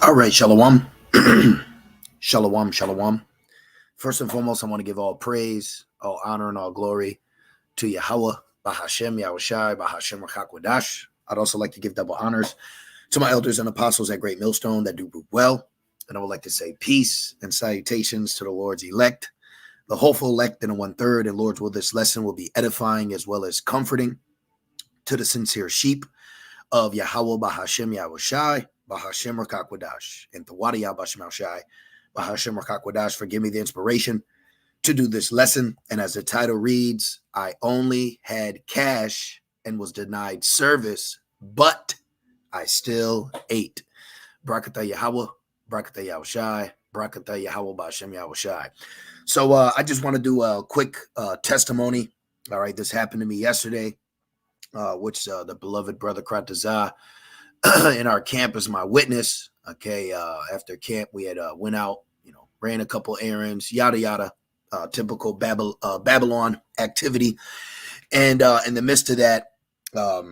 All right, Shalom. Shalom, Shalom. First and foremost, I want to give all praise, all honor, and all glory to Yahweh, Bahashem, Yahushai, Bahashem, Rakakwadash. I'd also like to give double honors to my elders and apostles at Great Millstone that do well. And I would like to say peace and salutations to the Lord's elect, the hopeful elect in the 1/3. And Lord's will, this lesson will be edifying as well as comforting to the sincere sheep of Yahweh, Bahashem, Yahushai, Bahashem Rakakwadash, and Tawadi Bahashem Shai, Bahashem Rakakwadash, for giving me the inspiration to do this lesson. And as the title reads, I only had cash and was denied service, but I still ate. Barakatah Yahweh, Barakatah Yahushai, Barakatah Yahweh, Bahashem Yahushai. So I just want to do a quick testimony. All right, this happened to me yesterday, which the beloved brother Kratazah in our camp is my witness. Okay, after camp we had went out, ran a couple errands, yada yada, typical Babylon activity. And in the midst of that, I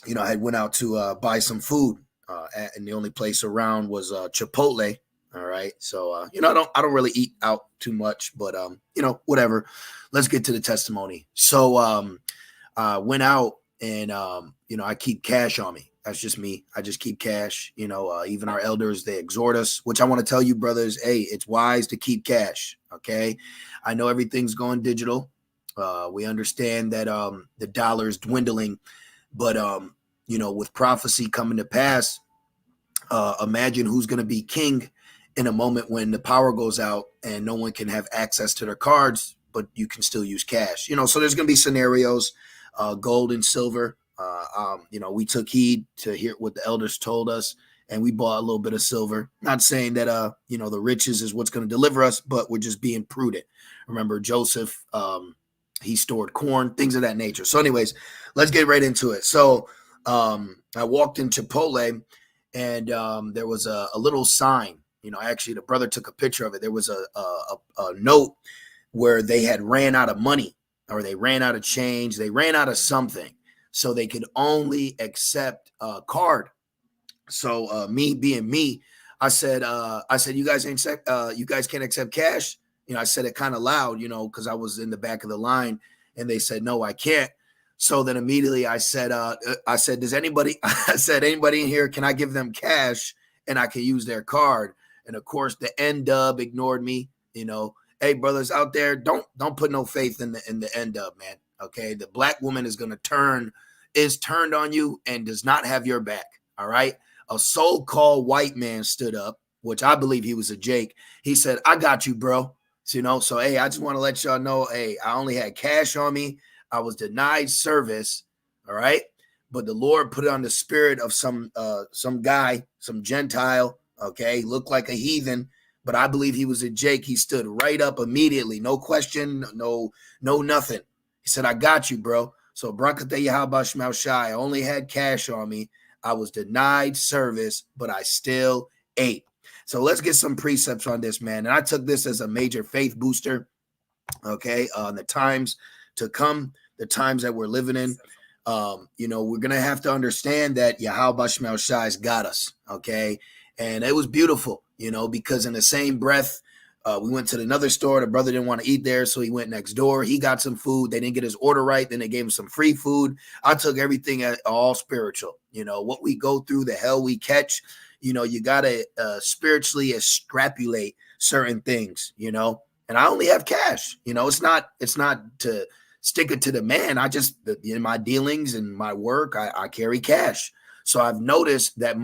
had went out to buy some food, and the only place around was Chipotle. All right, so I don't really eat out too much, but whatever. Let's get to the testimony. So I went out and I keep cash on me. That's just me. I just keep cash. Even our elders, they exhort us, which I want to tell you, brothers, hey, it's wise to keep cash. Okay. I know everything's going digital. We understand that the dollar is dwindling, but with prophecy coming to pass, imagine who's going to be king in a moment when the power goes out and no one can have access to their cards, but you can still use cash. So there's going to be scenarios, gold and silver. We took heed to hear what the elders told us, and we bought a little bit of silver. Not saying that, the riches is what's going to deliver us, but we're just being prudent. Remember Joseph, he stored corn, things of that nature. So anyways, let's get right into it. So I walked in Chipotle, and there was a little sign. Actually, the brother took a picture of it. There was a note where they had ran out of money, or they ran out of change. They ran out of something. So they could only accept a card. So me being me, I said, you guys can't accept cash. I said it kind of loud, because I was in the back of the line, and they said, no, I can't. So then immediately I said, does anybody, anybody in here, can I give them cash and I can use their card? And of course the N-Dub ignored me. Hey, brothers out there, don't put no faith in the N-Dub, man. Okay, the black woman is turned on you and does not have your back. All right. A so-called white man stood up, which I believe he was a Jake. He said, I got you, bro. So, hey, I just want to let y'all know, hey, I only had cash on me. I was denied service. All right. But the Lord put it on the spirit of some guy, some Gentile. Okay. Looked like a heathen, but I believe he was a Jake. He stood right up immediately. No question. No, nothing. He said, I got you, bro. So Barakatah Yahweh Shemel Shai, I only had cash on me. I was denied service, but I still ate. So let's get some precepts on this, man. And I took this as a major faith booster, okay, on the times to come, the times that we're living in. We're going to have to understand that Yahweh Shemel Shai's got us, okay? And it was beautiful, because in the same breath, we went to another store. The brother didn't want to eat there, so he went next door. He got some food. They didn't get his order right. Then they gave him some free food. I took everything at all spiritual. What we go through, the hell we catch, you got to spiritually extrapolate certain things, and I only have cash. It's not to stick it to the man. I just, in my dealings and my work, I carry cash. So I've noticed that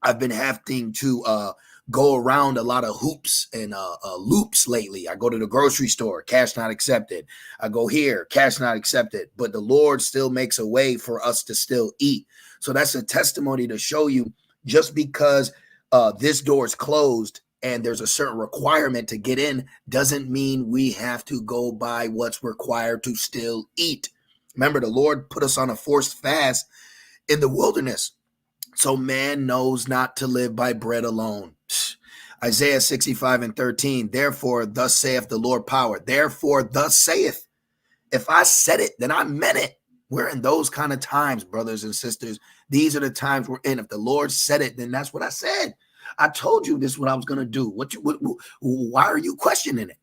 I've been having to go around a lot of hoops and loops lately. I go to the grocery store, cash not accepted. I go here, cash not accepted. But the Lord still makes a way for us to still eat. So that's a testimony to show you, just because this door is closed and there's a certain requirement to get in, doesn't mean we have to go by what's required to still eat. Remember, the Lord put us on a forced fast in the wilderness. So man knows not to live by bread alone. Isaiah 65:13. Therefore, thus saith the Lord power. Therefore, thus saith. If I said it, then I meant it. We're in those kind of times, brothers and sisters, These are the times we're in. If the Lord said it, then that's what I said. I told you this is what I was going to do. Why are you questioning it?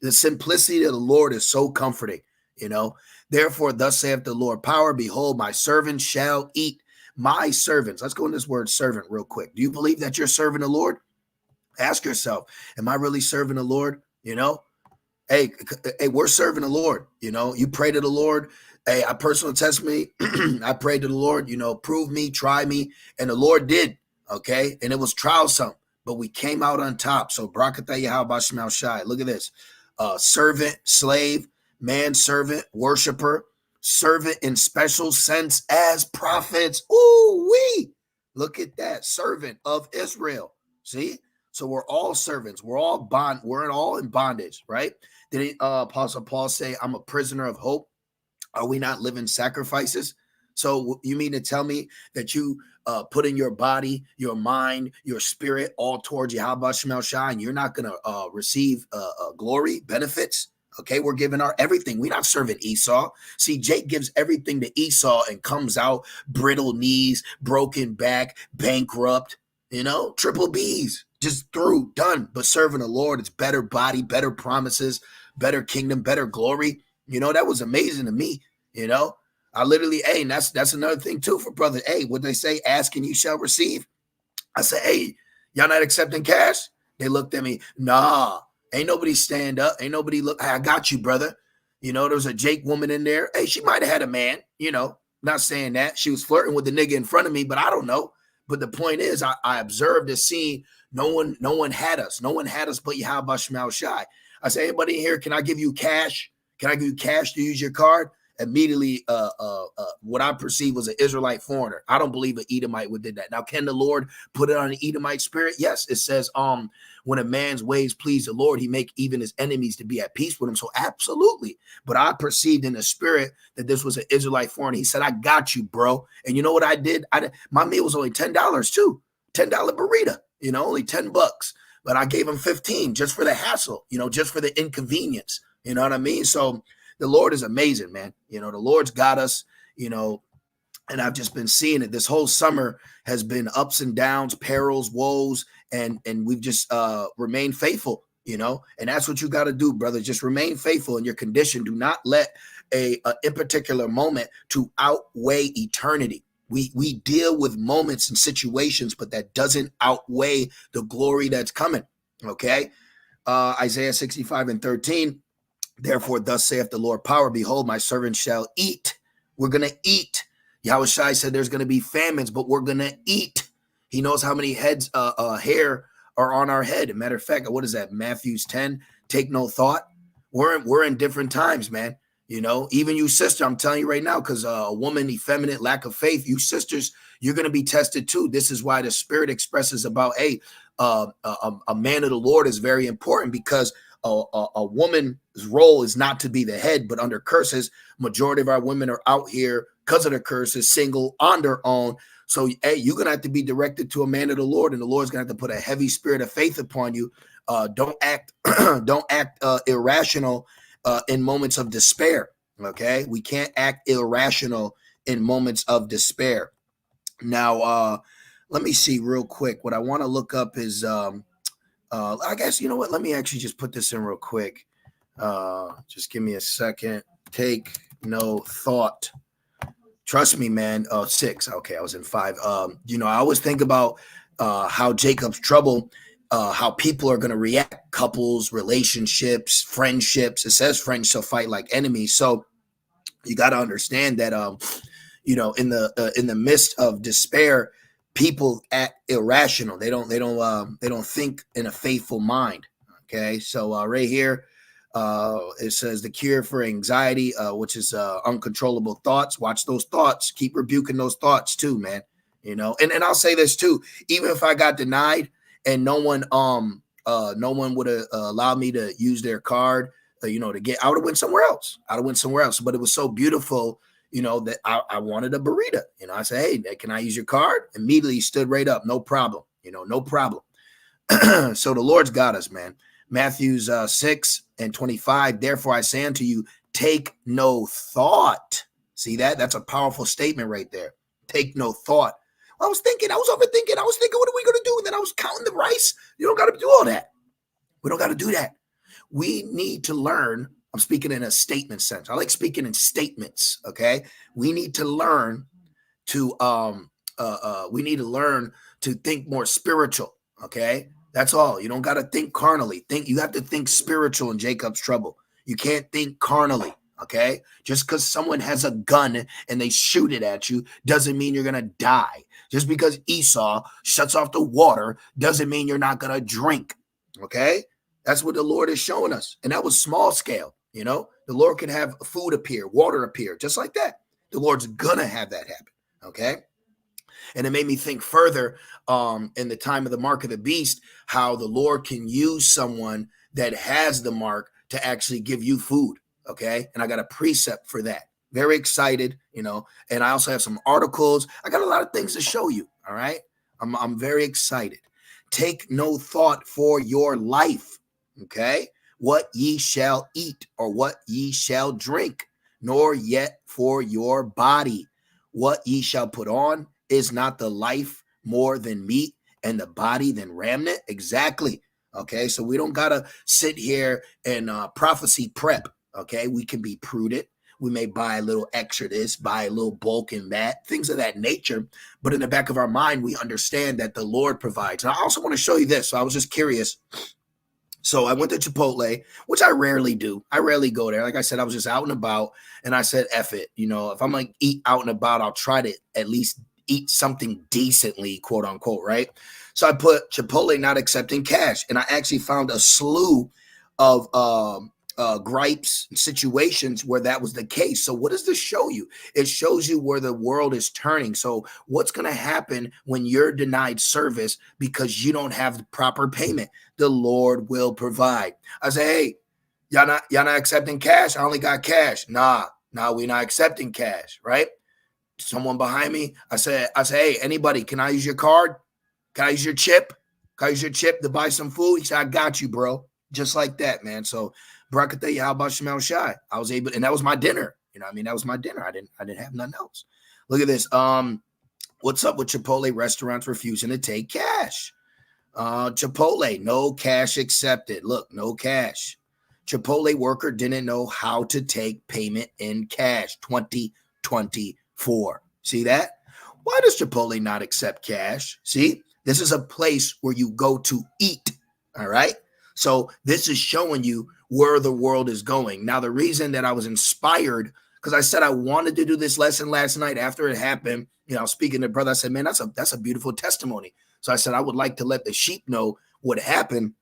The simplicity of the Lord is so comforting, you know. Therefore, thus saith the Lord, power, behold, my servants shall eat. My servants. Let's go into this word servant real quick. Do you believe that you're serving the Lord? Ask yourself, am I really serving the Lord? You know, hey, we're serving the Lord. You know, you pray to the Lord. Hey, I personal testimony. I prayed to the Lord, you know, prove me, try me. And the Lord did. Okay. And it was trialsome, but we came out on top. So Barakatah Yahweh Shemel Shai. Look at this. Servant, slave, manservant, worshiper, servant in special sense as prophets. Ooh, wee. Look at that. Servant of Israel. See? So we're all servants. We're all we're all in bondage, right? Did Apostle Paul say, I'm a prisoner of hope? Are we not living sacrifices? So you mean to tell me that you put in your body, your mind, your spirit all towards Yahweh Shemel Shai, and you're not going to receive glory, benefits? Okay, we're giving our everything. We're not serving Esau. See, Jake gives everything to Esau and comes out brittle knees, broken back, bankrupt, you know, triple B's, just through, done. But serving the Lord, it's better body, better promises, better kingdom, better glory. You know, that was amazing to me, you know. I literally, hey, and that's another thing too for brother. Hey, what they say, ask and you shall receive. I said, hey, y'all not accepting cash? They looked at me, nah, ain't nobody stand up. Ain't nobody look, hey, I got you, brother. You know, there was a Jake woman in there. Hey, she might have had a man, you know, not saying that. She was flirting with the nigga in front of me, but I don't know. But the point is, I observed the scene. No one had us. No one had us but Yahweh Shemel Shai. I said, anybody in here, can I give you cash? Can I give you cash to use your card? Immediately, what I perceived was an Israelite foreigner. I don't believe an Edomite would did that. Now, can the Lord put it on an Edomite spirit? Yes, it says, when a man's ways please the Lord, he make even his enemies to be at peace with him. So absolutely. But I perceived in the spirit that this was an Israelite foreigner. He said, I got you, bro. And you know what I did? My meal was only $10 too. $10 burrito, you know, only $10. But I gave him 15 just for the hassle, you know, just for the inconvenience. You know what I mean? So the Lord is amazing, man. You know, the Lord's got us, you know, and I've just been seeing it. This whole summer has been ups and downs, perils, woes, and we've just remained faithful, you know, and that's what you got to do, brother. Just remain faithful in your condition. Do not let a in particular moment to outweigh eternity. We deal with moments and situations, but that doesn't outweigh the glory that's coming. Okay. Isaiah 65:13. Therefore, thus saith the Lord, power, behold, my servant shall eat. We're going to eat. Yahweh Shai said there's going to be famines, but we're going to eat. He knows how many heads, hair are on our head. As a matter of fact, what is that? Matthew 10, take no thought. We're in different times, man. You know, even you sister, I'm telling you right now, because a woman, effeminate, lack of faith, you sisters, you're going to be tested too. This is why the Spirit expresses about, hey, a man of the Lord is very important, because a woman's role is not to be the head, but under curses. Majority of our women are out here because of the curses, single on their own. So, hey, you're going to have to be directed to a man of the Lord, and the Lord's going to have to put a heavy spirit of faith upon you. Don't act irrational in moments of despair. Okay. We can't act irrational in moments of despair. Now, let me see real quick. What I want to look up is, I guess, you know what? Let me actually just put this in real quick. Just give me a second. Take no thought. Trust me, man. 6. Okay, I was in 5. You know, I always think about how Jacob's trouble, how people are going to react, couples, relationships, friendships. It says friends shall fight like enemies. So you got to understand that, you know, in the midst of despair, people act irrational. They don't think in a faithful mind. Okay, so right here, it says the cure for anxiety, which is uncontrollable thoughts. Watch those thoughts. Keep rebuking those thoughts too, man. You know, and I'll say this too. Even if I got denied and no one would allow me to use their card, you know, I would have went somewhere else. But it was so beautiful, you know, that I wanted a burrito. You know, I said, hey, can I use your card? Immediately he stood right up. No problem. You know, no problem. So the Lord's got us, man. Matthews 6:25. Therefore I say unto you, take no thought. See that? That's a powerful statement right there. Take no thought. I was overthinking. I was thinking, what are we going to do? And then I was counting the rice. You don't got to do all that. We don't got to do that. We need to learn. I'm speaking in a statement sense. I like speaking in statements. Okay. We need to learn to, think more spiritual. Okay. That's all. You don't got to think carnally. You have to think spiritual in Jacob's trouble. You can't think carnally. Okay. Just because someone has a gun and they shoot it at you doesn't mean you're going to die. Just because Esau shuts off the water doesn't mean you're not going to drink. Okay. That's what the Lord is showing us. And that was small scale. You know, the Lord can have food appear, water appear, just like that. The Lord's going to have that happen. Okay. And it made me think further in the time of the mark of the beast, how the Lord can use someone that has the mark to actually give you food. Okay. And I got a precept for that. Very excited, you know, and I also have some articles. I got a lot of things to show you. All right. I'm very excited. Take no thought for your life. Okay. What ye shall eat or what ye shall drink, nor yet for your body. What ye shall put on, is not the life more than meat and the body than raiment? Exactly. Okay. So we don't got to sit here and prophecy prep. Okay. We can be prudent. We may buy a little extra this, buy a little bulk in that, things of that nature. But in the back of our mind, we understand that the Lord provides. And I also want to show you this. So I was just curious. So I went to Chipotle, which I rarely do. I rarely go there. Like I said, I was just out and about, and I said, F it. You know, if I'm going to eat out and about, I'll try to at least eat something decently, quote unquote, right? So I put Chipotle not accepting cash, and I actually found a slew of gripes, situations where that was the case. So what does this show you? It shows you where the world is turning. So what's going to happen when you're denied service because you don't have the proper payment? The Lord will provide. I say, hey, y'all not accepting cash? I only got cash. Nah, we're not accepting cash, right? Someone behind me, I say, hey, anybody, can I use your card? Can I use your chip? Can I use your chip to buy some food? He said, I got you, bro. Just like that, man. So Barakatah Yahweh Shemel Shai. I was able, and that was my dinner. You know what I mean? That was my dinner. I didn't have nothing else. Look at this. What's up with Chipotle restaurants refusing to take cash? Chipotle, no cash accepted. Look, no cash. Chipotle worker didn't know how to take payment in cash. 2024. See that? Why does Chipotle not accept cash? See, this is a place where you go to eat. All right. So this is showing you where the world is going. Now, the reason that I was inspired, because I said I wanted to do this lesson last night after it happened, you know, speaking to brother, I said, man, that's a beautiful testimony. So I said, I would like to let the sheep know what happened.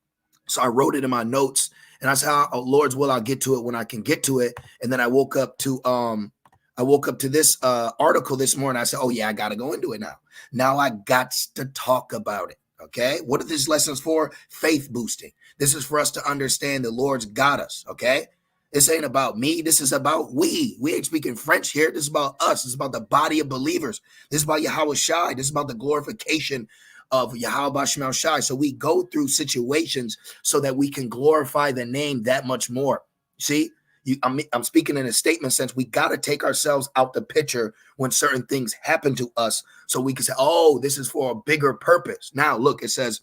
So I wrote it in my notes, and I said, oh, Lord's will, I'll get to it when I can get to it. And then I woke up to this article this morning. I said, oh yeah, I got to go into it now. Now I got to talk about it. Okay. What are these lessons for? Faith boosting. This is for us to understand the Lord's got us. Okay. This ain't about me. This is about we. We ain't speaking French here. This is about us. This is about the body of believers. This is about Yahweh Shai. This is about the glorification of Yahweh Shemel Shai. So we go through situations so that we can glorify the name that much more. See? I'm speaking in a statement sense. We got to take ourselves out the picture when certain things happen to us so we can say, oh, this is for a bigger purpose. Now, look, it says,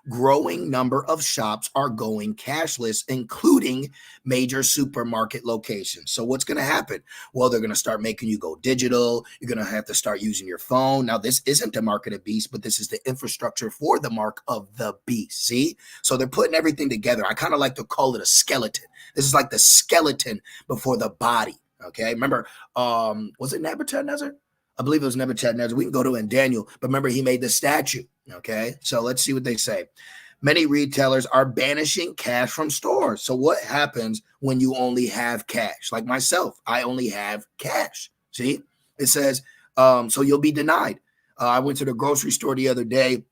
growing number of shops are going cashless, including major supermarket locations. So what's going to happen? Well, they're going to start making you go digital. You're going to have to start using your phone. Now, this isn't the mark of the beast, but this is the infrastructure for the mark of the beast. See? So they're putting everything together. I kind of like to call it a skeleton. This is like the skeleton before the body. Okay. Remember, was it Nebuchadnezzar? I believe it was Nebuchadnezzar. We can go to it in Daniel, but remember, he made the statue. Okay, so let's see what they say. Many retailers are banishing cash from stores. So what happens when you only have cash? Like myself, I only have cash. See, it says, so you'll be denied. I went to the grocery store the other day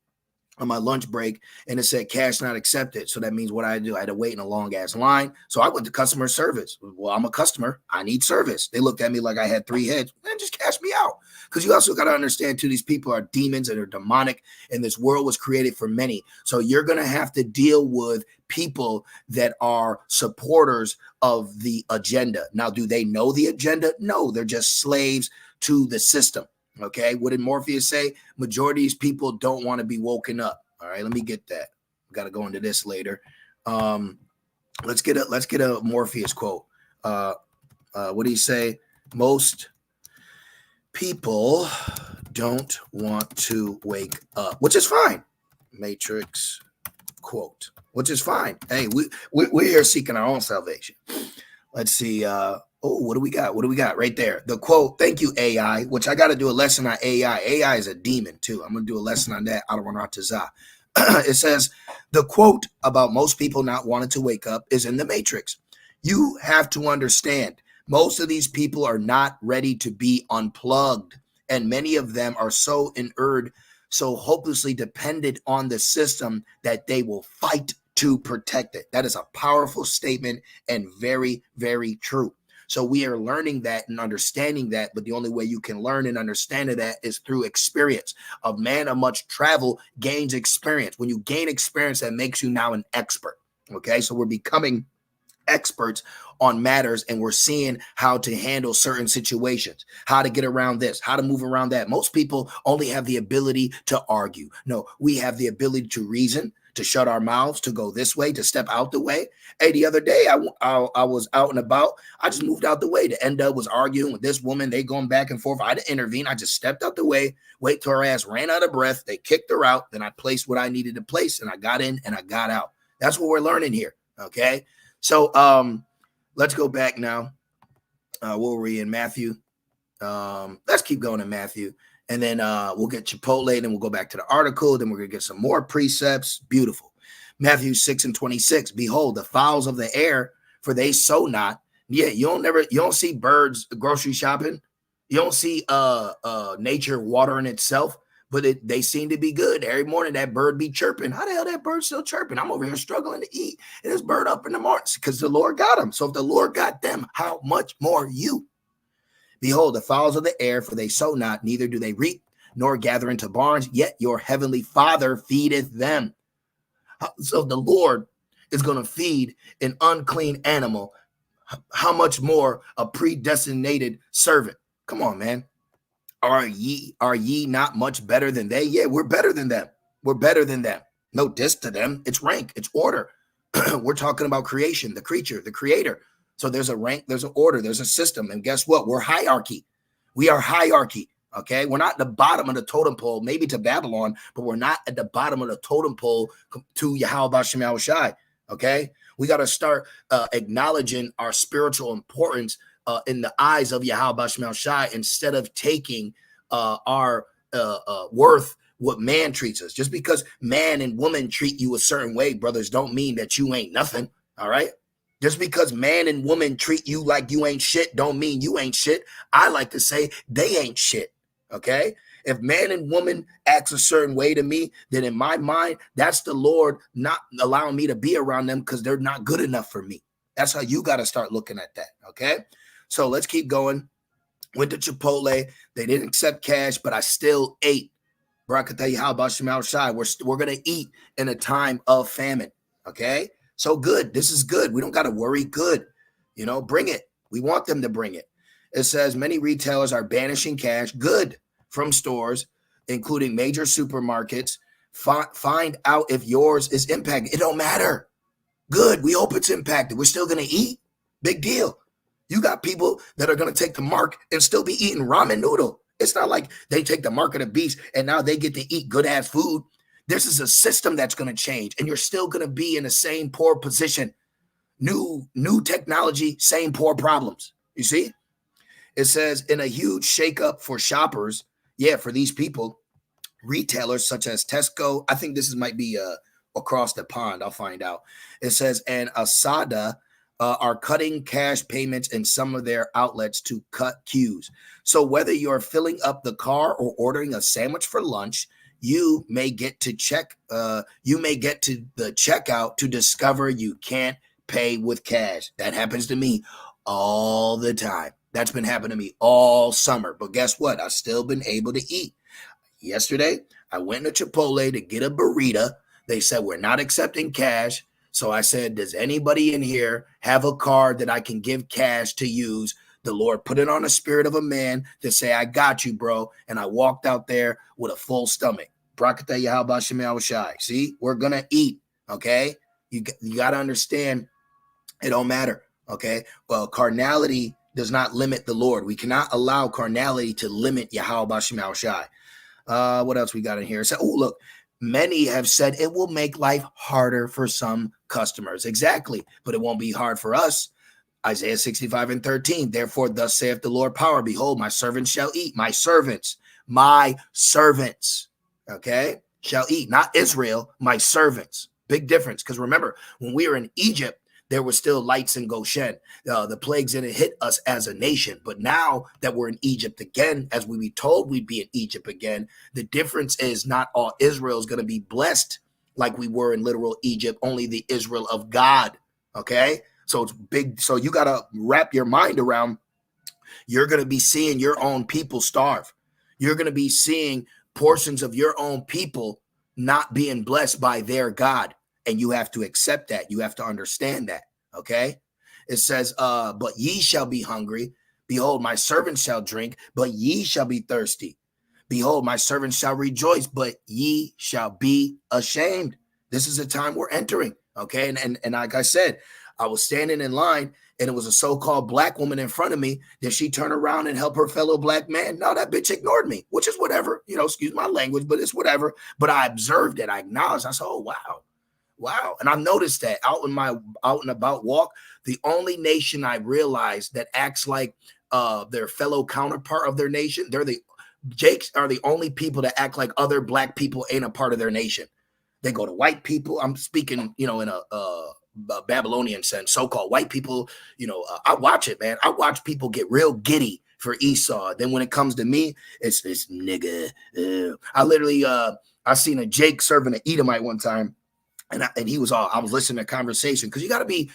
on my lunch break, and it said cash not accepted. So that means what I do, I had to wait in a long ass line. So I went to customer service. Well, I'm a customer. I need service. They looked at me like I had 3 heads. Man, just cash me out. Because you also got to understand too, these people are demons and they're demonic, and this world was created for many. So you're going to have to deal with people that are supporters of the agenda. Now, do they know the agenda? No, they're just slaves to the system. Okay, what did Morpheus say? Majority of these people don't want to be woken up. All right, let me get that. Got to go into this later. Let's get a Morpheus quote. What do you say? Most people don't want to wake up, which is fine. Matrix quote, which is fine. Hey, we're here seeking our own salvation. Let's see. What do we got? What do we got right there? The quote, thank you, AI, which I got to do a lesson on AI. AI is a demon, too. I'm going to do a lesson on that. It says, the quote about most people not wanting to wake up is in the Matrix. You have to understand, most of these people are not ready to be unplugged. And many of them are so inured, so hopelessly dependent on the system that they will fight to protect it. That is a powerful statement and very, very true. So we are learning that and understanding that, but the only way you can learn and understand that is through experience. A man of much travel gains experience. When you gain experience, that makes you now an expert. Okay, so we're becoming experts on matters, and we're seeing how to handle certain situations, how to get around this, how to move around that. Most people only have the ability to argue. No, we have the ability to reason, to shut our mouths, to go this way, to step out the way. Hey, the other day I was out and about. I just moved out the way. The end up was arguing with this woman. They going back and forth. I didn't intervene. I just stepped out the way, wait till her ass ran out of breath. They kicked her out. Then I placed what I needed to place, and I got in and I got out. That's what we're learning here. Okay. So let's go back now. What were we in? Matthew. Let's keep going in Matthew. And then we'll get Chipotle, then we'll go back to the article. Then we're going to get some more precepts. Beautiful. Matthew 6:26. Behold, the fowls of the air, for they sow not. Yeah, you don't see birds grocery shopping. You don't see nature watering itself, but they seem to be good. Every morning that bird be chirping. How the hell that bird still chirping? I'm over here struggling to eat. And this bird up in the morning because the Lord got them. So if the Lord got them, how much more you? Behold, the fowls of the air, for they sow not, neither do they reap, nor gather into barns, yet your heavenly Father feedeth them. So the Lord is going to feed an unclean animal. How much more a predestinated servant? Come on, man. Are ye not much better than they? Yeah, we're better than them. We're better than them. No diss to them. It's rank. It's order. We're talking about creation, the creature, the creator. So there's a rank, there's an order, there's a system. And guess what? We're hierarchy. We are hierarchy. Okay. We're not at the bottom of the totem pole, maybe to Babylon, but we're not at the bottom of the totem pole to Yahweh Bashem Yahushai. Okay. We got to start acknowledging our spiritual importance in the eyes of Yahweh Bashem Yahushai instead of taking our worth what man treats us. Just because man and woman treat you a certain way, brothers, don't mean that you ain't nothing. All right. Just because man and woman treat you like you ain't shit, don't mean you ain't shit. I like to say they ain't shit. Okay. If man and woman acts a certain way to me, then in my mind, that's the Lord not allowing me to be around them because they're not good enough for me. That's how you got to start looking at that. Okay. So let's keep going. Went to Chipotle. They didn't accept cash, but I still ate. Bro, I can tell you how about Shemal Shai. We're going to eat in a time of famine. Okay. So good. This is good. We don't got to worry. Good. Bring it. We want them to bring it. It says many retailers are banishing cash. Good. From stores, including major supermarkets. Find out if yours is impacted. It don't matter. Good. We hope it's impacted. We're still going to eat. Big deal. You got people that are going to take the mark and still be eating ramen noodle. It's not like they take the mark of the beast and now they get to eat good ass food. This is a system that's going to change, and you're still going to be in the same poor position. New technology, same poor problems. You see? It says in a huge shakeup for shoppers, for these people, retailers such as Tesco, I think this might be across the pond. I'll find out. It says, and Asada are cutting cash payments in some of their outlets to cut queues. So whether you're filling up the car or ordering a sandwich for lunch, you may get to the checkout to discover you can't pay with cash. That happens to me all the time. That's been happening to me all summer. But guess what? I've still been able to eat. Yesterday, I went to Chipotle to get a burrito. They said, we're not accepting cash. So I said, does anybody in here have a card that I can give cash to use The Lord put it on the spirit of a man to say, I got you, bro. And I walked out there with a full stomach. Brakata Yahweh Shem Yahushai. See, we're going to eat, okay? You got to understand it don't matter, okay? Well, carnality does not limit the Lord. We cannot allow carnality to limit Yahweh Shem Yahushai. What else we got in here? So, oh, look, many have said it will make life harder for some customers. Exactly, but it won't be hard for us. Isaiah 65:13. Therefore, thus saith the Lord power, behold, my servants shall eat. My servants, okay, shall eat. Not Israel, my servants. Big difference, because remember, when we were in Egypt, there were still lights in Goshen. The plagues didn't hit us as a nation. But now that we're in Egypt again, as we be told we'd be in Egypt again, the difference is not all Israel is going to be blessed like we were in literal Egypt, only the Israel of God, okay? So it's big. So you got to wrap your mind around, you're going to be seeing your own people starve. You're going to be seeing portions of your own people not being blessed by their God. And you have to accept that. You have to understand that, okay? It says, but ye shall be hungry. Behold, my servants shall drink, but ye shall be thirsty. Behold, my servants shall rejoice, but ye shall be ashamed. This is the time we're entering, okay? And like I said, I was standing in line, and it was a so-called black woman in front of me. Did she turn around and help her fellow black man? No, that bitch ignored me, which is whatever. You know, excuse my language, but it's whatever. But I observed it. I acknowledged. I said, oh, wow. And I noticed that out and about walk, the only nation I realized that acts like their fellow counterpart of their nation, Jakes are the only people that act like other black people ain't a part of their nation. They go to white people. I'm speaking, in a Babylonian sense, so-called white people. I watch it, man. I watch people get real giddy for Esau. Then when it comes to me, it's nigga. I literally, I seen a Jake serving an Edomite one time. And he was I was listening to conversation, because you got to be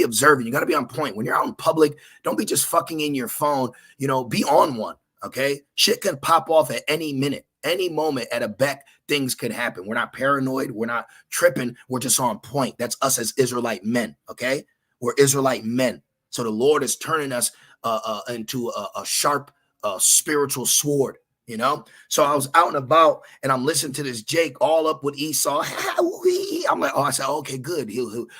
observant. You got to be on point. When you're out in public, don't be just fucking in your phone, be on one. Okay. Shit can pop off at any minute, any moment. At a beck, things could happen. We're not paranoid. We're not tripping. We're just on point. That's us as Israelite men. Okay. We're Israelite men. So the Lord is turning us into a sharp spiritual sword. So I was out and about, and I'm listening to this Jake all up with Esau. I'm like, I said, okay, good.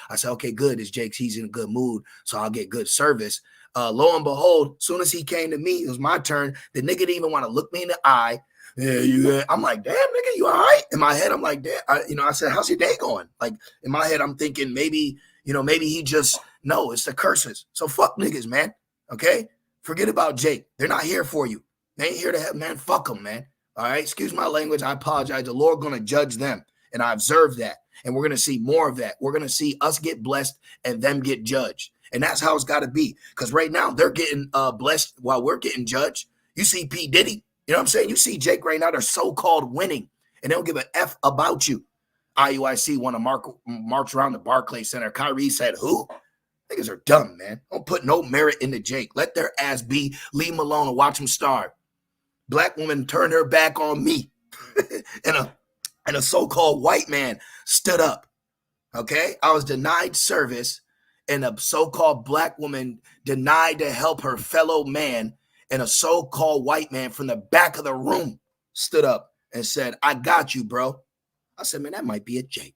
I said, okay, good. This Jake's, he's in a good mood, so I'll get good service. Lo and behold, soon as he came to me, it was my turn. The nigga didn't even want to look me in the eye. I'm like, damn, nigga, you all right? In my head, I'm like, damn. I said, how's your day going? Like, in my head, I'm thinking maybe he just, no, it's the curses. So fuck niggas, man. Okay? Forget about Jake. They're not here for you. They ain't here to help, man. Fuck them, man. All right? Excuse my language. I apologize. The Lord going to judge them. And I observed that. And we're going to see more of that. We're going to see us get blessed and them get judged. And that's how it's got to be. Because right now, they're getting blessed while we're getting judged. You see P. Diddy. You know what I'm saying? You see Jake right now. They're so-called winning. And they don't give an F about you. IUIC want to march around the Barclays Center. Kyrie said, who? Niggas are dumb, man. Don't put no merit into Jake. Let their ass be. Leave him alone and watch him starve. Black woman turned her back on me. and a so-called white man stood up. Okay? I was denied service, and a so-called black woman denied to help her fellow man, and a so-called white man from the back of the room stood up and said, I got you, bro. I said, man, that might be a Jake.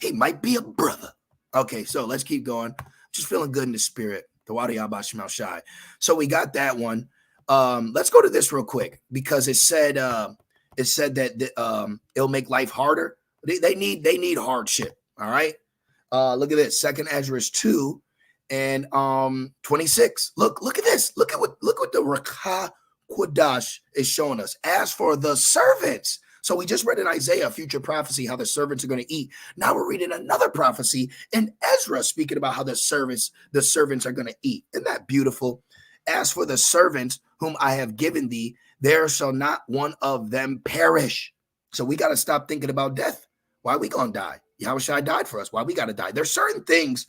He might be a brother. Okay, so let's keep going. Just feeling good in the spirit. So we got that one. Let's go to this real quick, because it said that it'll make life harder. They need hardship. All right. Look at this. 2 Ezra 2 and 26. Look at this. Look what the Rakah Quadash is showing us. As for the servants. So we just read in Isaiah, future prophecy, how the servants are going to eat. Now we're reading another prophecy in Ezra, speaking about how the servants are going to eat. Isn't that beautiful? As for the servants whom I have given thee, there shall not one of them perish. So we got to stop thinking about death. Why are we going to die? Yahushua died for us. Why we got to die? There's certain things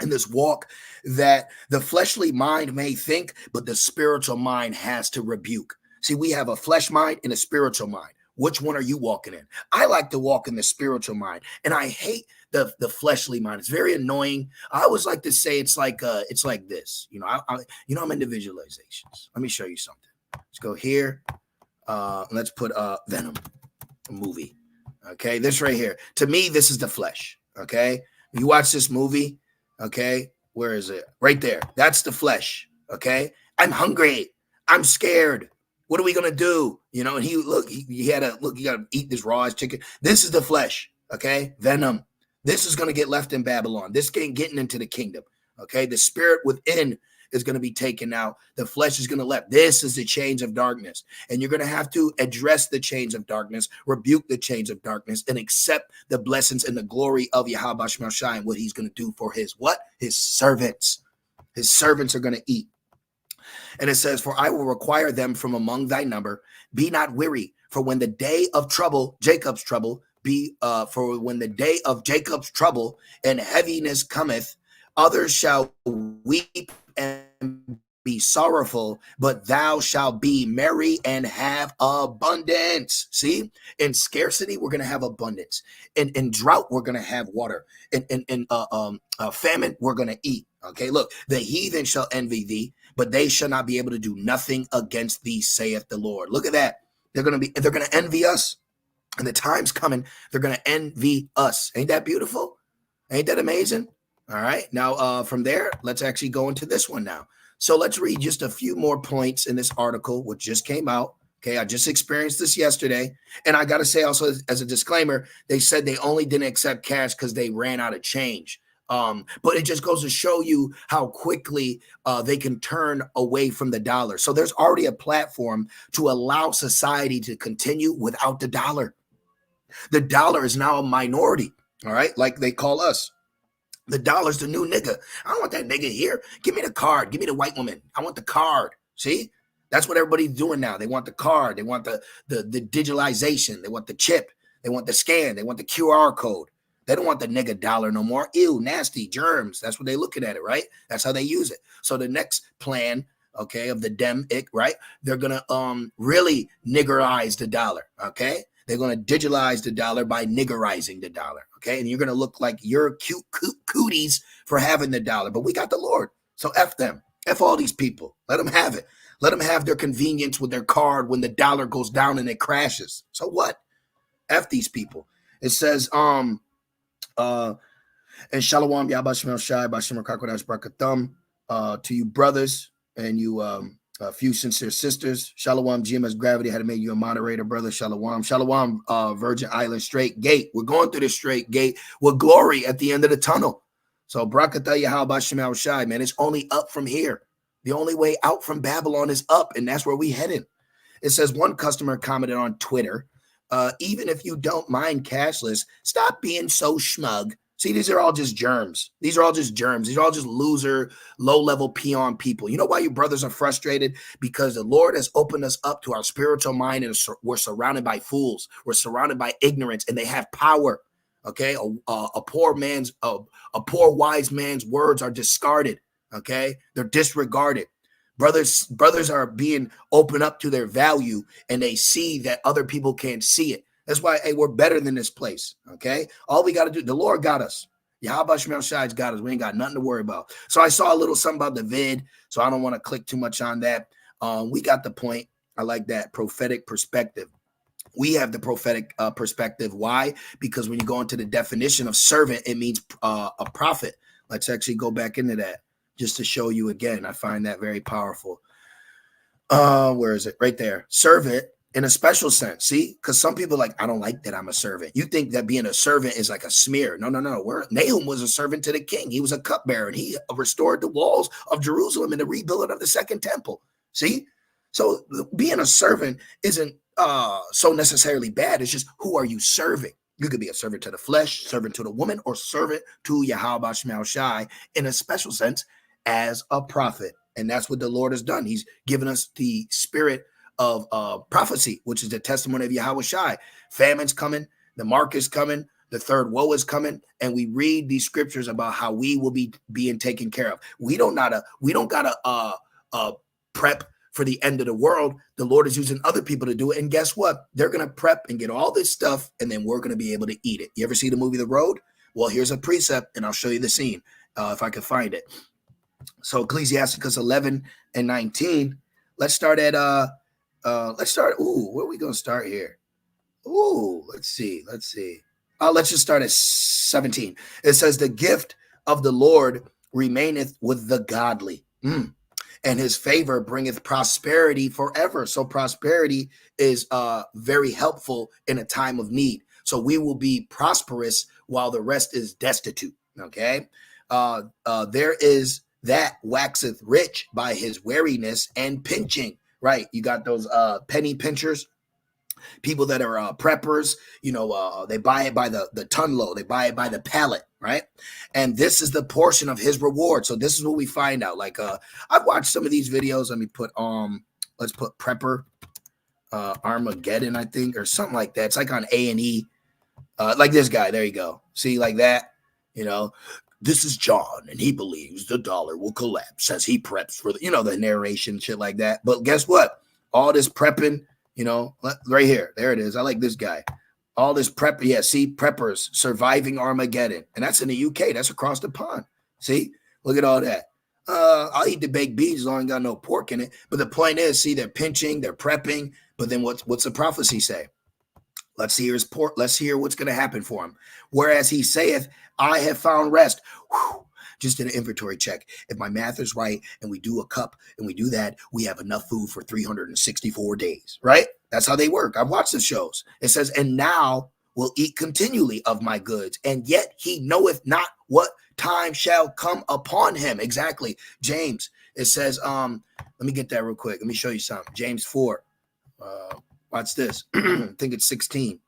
in this walk that the fleshly mind may think, but the spiritual mind has to rebuke. See, we have a flesh mind and a spiritual mind. Which one are you walking in? I like to walk in the spiritual mind, and I hate the fleshly mind. It's very annoying. I always like to say it's like this. I'm into visualizations. Let me show you something. Let's go here. Let's put Venom, a movie. Okay, this right here. To me, this is the flesh. Okay, you watch this movie. Okay, where is it? Right there. That's the flesh. Okay, I'm hungry. I'm scared. What are we gonna do? And he had to look. You gotta eat this raw as chicken. This is the flesh. Okay, Venom. This is gonna get left in Babylon. This ain't getting into the kingdom. Okay, the spirit within is going to be taken out. The flesh is going to let. This is the chains of darkness. And you're going to have to address the chains of darkness, rebuke the chains of darkness, and accept the blessings and the glory of Yahweh Shema Shai and what he's going to do for his what? His servants. His servants are going to eat. And it says, for I will require them from among thy number. Be not weary, for when the day of trouble, Jacob's trouble, for when the day of Jacob's trouble and heaviness cometh, others shall weep and be sorrowful, but thou shalt be merry and have abundance. See, in scarcity, we're going to have abundance. In drought, we're going to have water. In famine, we're going to eat. Okay, look, the heathen shall envy thee, but they shall not be able to do nothing against thee, saith the Lord. Look at that. They're going to envy us. And the time's coming. They're going to envy us. Ain't that beautiful? Ain't that amazing? All right. Now, from there, let's actually go into this one now. So let's read just a few more points in this article, which just came out. Okay. I just experienced this yesterday. And I got to say also as a disclaimer, they said they only didn't accept cash because they ran out of change. But it just goes to show you how quickly they can turn away from the dollar. So there's already a platform to allow society to continue without the dollar. The dollar is now a minority. All right. Like they call us. The dollar's the new nigga. I don't want that nigga here. Give me the card. Give me the white woman. I want the card. See? That's what everybody's doing now. They want the card. They want the digitalization. They want the chip. They want the scan. They want the QR code. They don't want the nigga dollar no more. Ew, nasty, germs. That's what they're looking at it, right? That's how they use it. So the next plan, okay, of the Dem-ic, right? They're going to really niggerize the dollar, okay? They're going to digitalize the dollar by niggerizing the dollar, okay? And you're going to look like you're cute cooties for having the dollar. But we got the Lord. So F them. F all these people. Let them have it. Let them have their convenience with their card when the dollar goes down and it crashes. So what? F these people. It says, and Shalom Yabashim Shai Bashim Kakwadash Brakathum to you brothers and you a few sincere sisters. Shalom GMS Gravity had to make you a moderator, brother. Shalom. Shalom Virgin Island Straight Gate. We're going through the straight gate with glory at the end of the tunnel. So Brakatha Yahal Bashim Shai, man, it's only up from here. The only way out from Babylon is up, and that's where we headed. It says one customer commented on Twitter, even if you don't mind cashless, stop being so smug. See, these are all just germs. These are all just germs. These are all just loser, low-level peon people. You know why you brothers are frustrated? Because the Lord has opened us up to our spiritual mind, and we're surrounded by fools. We're surrounded by ignorance, and they have power. Okay, a poor wise man's words are discarded. Okay, they're disregarded. Brothers are being opened up to their value, and they see that other people can't see it. That's why, hey, we're better than this place, okay? All we got to do, the Lord got us. Yahweh Shemel Shai's got us. We ain't got nothing to worry about. So I saw a little something about the vid, so I don't want to click too much on that. We got the point. I like that prophetic perspective. We have the prophetic perspective. Why? Because when you go into the definition of servant, it means a prophet. Let's actually go back into that just to show you again. I find that very powerful. Where is it? Right there. Servant. In a special sense, see, because some people are like, I don't like that I'm a servant. You think that being a servant is like a smear. No. Nahum was a servant to the king. He was a cupbearer, and he restored the walls of Jerusalem in the rebuilding of the second temple. See, so being a servant isn't so necessarily bad. It's just, who are you serving? You could be a servant to the flesh, servant to the woman, or servant to Yahweh Shemel Shai in a special sense as a prophet. And that's what the Lord has done. He's given us the spirit of prophecy, which is the testimony of Yahweh Shai. Famine's coming, the mark is coming, the third woe is coming, and we read these scriptures about how we will be being taken care of. We don't gotta prep for the end of the world. The Lord is using other people to do it, and guess what? They're gonna prep and get all this stuff, and then we're gonna be able to eat it. You ever see the movie The Road? Well, here's a precept, and I'll show you the scene if I can find it. So Ecclesiasticus 11 and 19. Let's start at where are we gonna start here? Let's see. Let's just start at 17. It says, the gift of the Lord remaineth with the godly. And his favor bringeth prosperity forever. So prosperity is very helpful in a time of need. So we will be prosperous while the rest is destitute. Okay. There is that waxeth rich by his wariness and pinching. Right. You got those penny pinchers. People that are preppers, they buy it by the ton load. They buy it by the pallet, right? And this is the portion of his reward. So this is what we find out. Like I've watched some of these videos. Let me put let's put prepper Armageddon, I think, or something like that. It's like on A&E, like this guy. There you go. See, like that. This is John, and he believes the dollar will collapse as he preps for the narration, shit like that. But guess what? All this prepping. Right here. There it is. I like this guy. All this prep. Yeah, see, preppers surviving Armageddon. And that's in the UK. That's across the pond. See? Look at all that. I'll eat the baked beans as long as I got no pork in it. But the point is, see, they're pinching, they're prepping. But then what's the prophecy say? Let's hear his pork. Let's hear what's going to happen for him. Whereas he saith, I have found rest. Whew. Just did an inventory check. If my math is right and we do a cup and we do that, we have enough food for 364 days, right? That's how they work. I've watched the shows. It says, and now will eat continually of my goods, and yet he knoweth not what time shall come upon him. Exactly. James, it says, let me get that real quick. Let me show you something. James 4. Watch this. I think it's 16.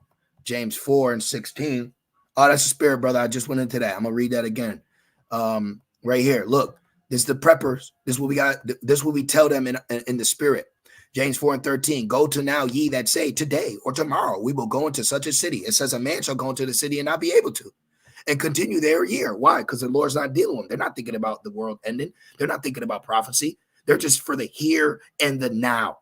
James 4 and 16. Oh, that's the spirit, brother. I just went into that. I'm going to read that again. Right here. Look, this is the preppers. This is what we got. This is what we tell them in the spirit. James 4 and 13. Go to now ye that say today or tomorrow we will go into such a city. It says a man shall go into the city and not be able to, and continue there a year. Why? Because the Lord's not dealing with them. They're not thinking about the world ending. They're not thinking about prophecy. They're just for the here and the now.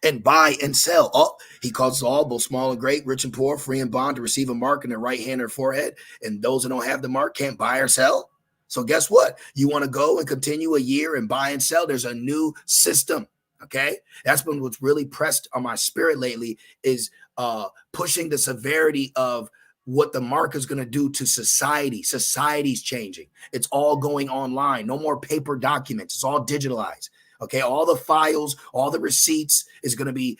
And buy and sell. Oh, he causes all, both small and great, rich and poor, free and bond, to receive a mark in their right hand or forehead. And those that don't have the mark can't buy or sell. So guess what? You want to go and continue a year and buy and sell. There's a new system. Okay. That's been what's really pressed on my spirit lately, is pushing the severity of what the mark is going to do to society. Society's changing. It's all going online. No more paper documents. It's all digitalized. Okay, all the files, all the receipts is going to be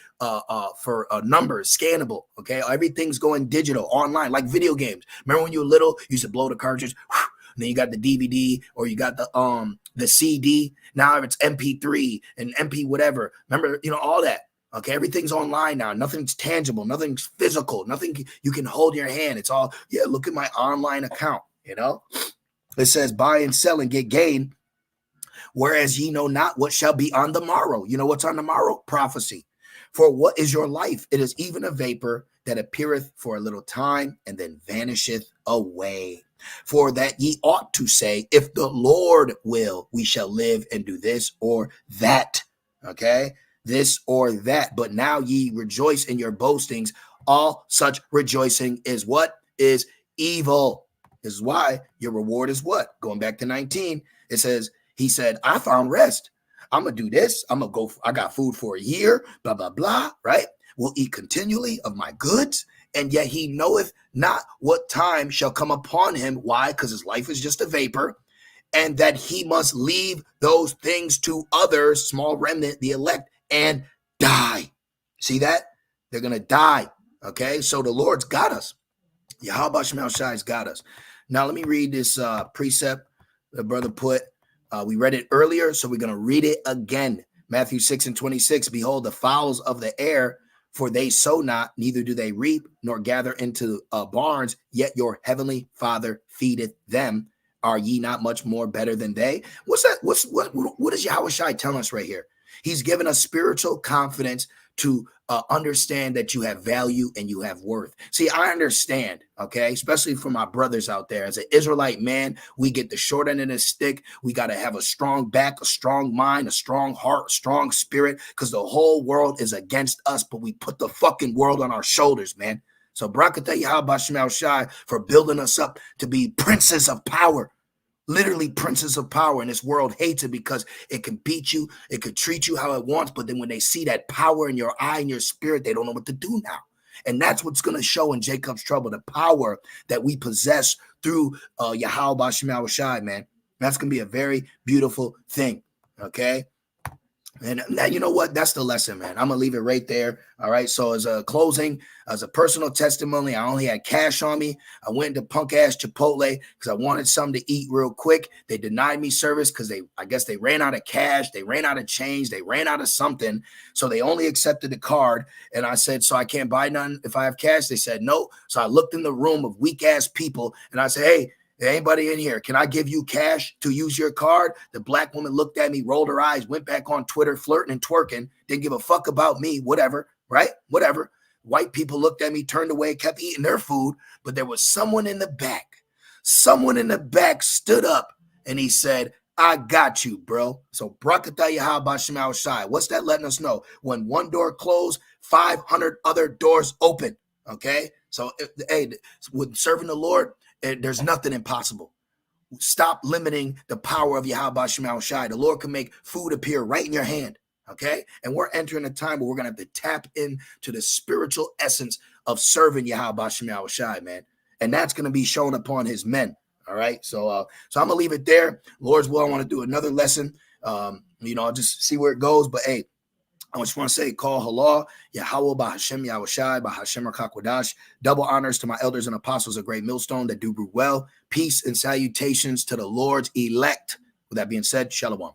for numbers, scannable. Okay, everything's going digital, online, like video games. Remember when you were little, you used to blow the cartridge, whew, and then you got the DVD or you got the CD. Now it's MP3 and MP whatever. Remember, all that. Okay, everything's online now. Nothing's tangible. Nothing's physical. Nothing you can hold in your hand. It's all, look at my online account. It says buy and sell and get gain. Whereas ye know not what shall be on the morrow. You know what's on the morrow? Prophecy. For what is your life? It is even a vapor that appeareth for a little time and then vanisheth away. For that ye ought to say, if the Lord will, we shall live and do this or that. Okay? This or that. But now ye rejoice in your boastings. All such rejoicing is what? Is evil. This is why your reward is what? Going back to 19, it says, he said, I found rest. I'm going to do this. I'm going to go. I got food for a year, blah, blah, blah, right? We'll eat continually of my goods. And yet he knoweth not what time shall come upon him. Why? Because his life is just a vapor. And that he must leave those things to others, small remnant, the elect, and die. See that? They're going to die. Okay. So the Lord's got us. Yahweh Shemel Shai's got us. Now let me read this precept the brother put. We read it earlier, so we're going to read it again. Matthew 6 and 26. Behold, the fowls of the air, for they sow not, neither do they reap, nor gather into barns, yet your heavenly Father feedeth them. Are ye not much more better than they? What's that? What is Yahweh Shai telling us right here? He's given us spiritual confidence to understand that you have value and you have worth. See, I understand, okay, especially for my brothers out there. As an Israelite man, we get the short end of the stick. We got to have a strong back, a strong mind, a strong heart, a strong spirit, because the whole world is against us, but we put the fucking world on our shoulders, man. So Barakatah Yahweh Shem Shai for building us up to be princes of power. Literally princes of power, and this world hates it because it can beat you, it could treat you how it wants, but then when they see that power in your eye and your spirit, they don't know what to do now. And that's what's going to show in Jacob's trouble, the power that we possess through Yahweh Shem Shai, man. That's going to be a very beautiful thing, okay? And now, you know what? That's the lesson, man. I'm going to leave it right there. All right. So as a closing, as a personal testimony, I only had cash on me. I went to punk ass Chipotle because I wanted something to eat real quick. They denied me service because I guess they ran out of cash. They ran out of change. They ran out of something. So they only accepted the card. And I said, so I can't buy none if I have cash? They said, no. So I looked in the room of weak ass people and I said, hey, anybody in here, can I give you cash to use your card? The black woman looked at me, rolled her eyes, went back on Twitter, flirting and twerking, didn't give a fuck about me, whatever, right? Whatever. White people looked at me, turned away, kept eating their food, but there was someone in the back. Someone in the back stood up and he said, I got you, bro. So Barakatah Yahweh Shem Shai. What's that letting us know? When one door closed, 500 other doors open, okay? So, hey, with serving the Lord, there's nothing impossible. Stop limiting the power of Yahweh Shem Shai. The Lord can make food appear right in your hand, okay? And we're entering a time where we're going to have to tap into the spiritual essence of serving Yahweh Shem Shai, man. And that's going to be shown upon his men, all right? So I'm going to leave it there. Lord's will, I want to do another lesson. I'll just see where it goes. But, hey, I just want to say, call halal, Yahweh, Bahashem, Yahushai, Bahashem, Rakakwadash. Double honors to my elders and apostles of Great Millstone that do well. Peace and salutations to the Lord's elect. With that being said, Shalom.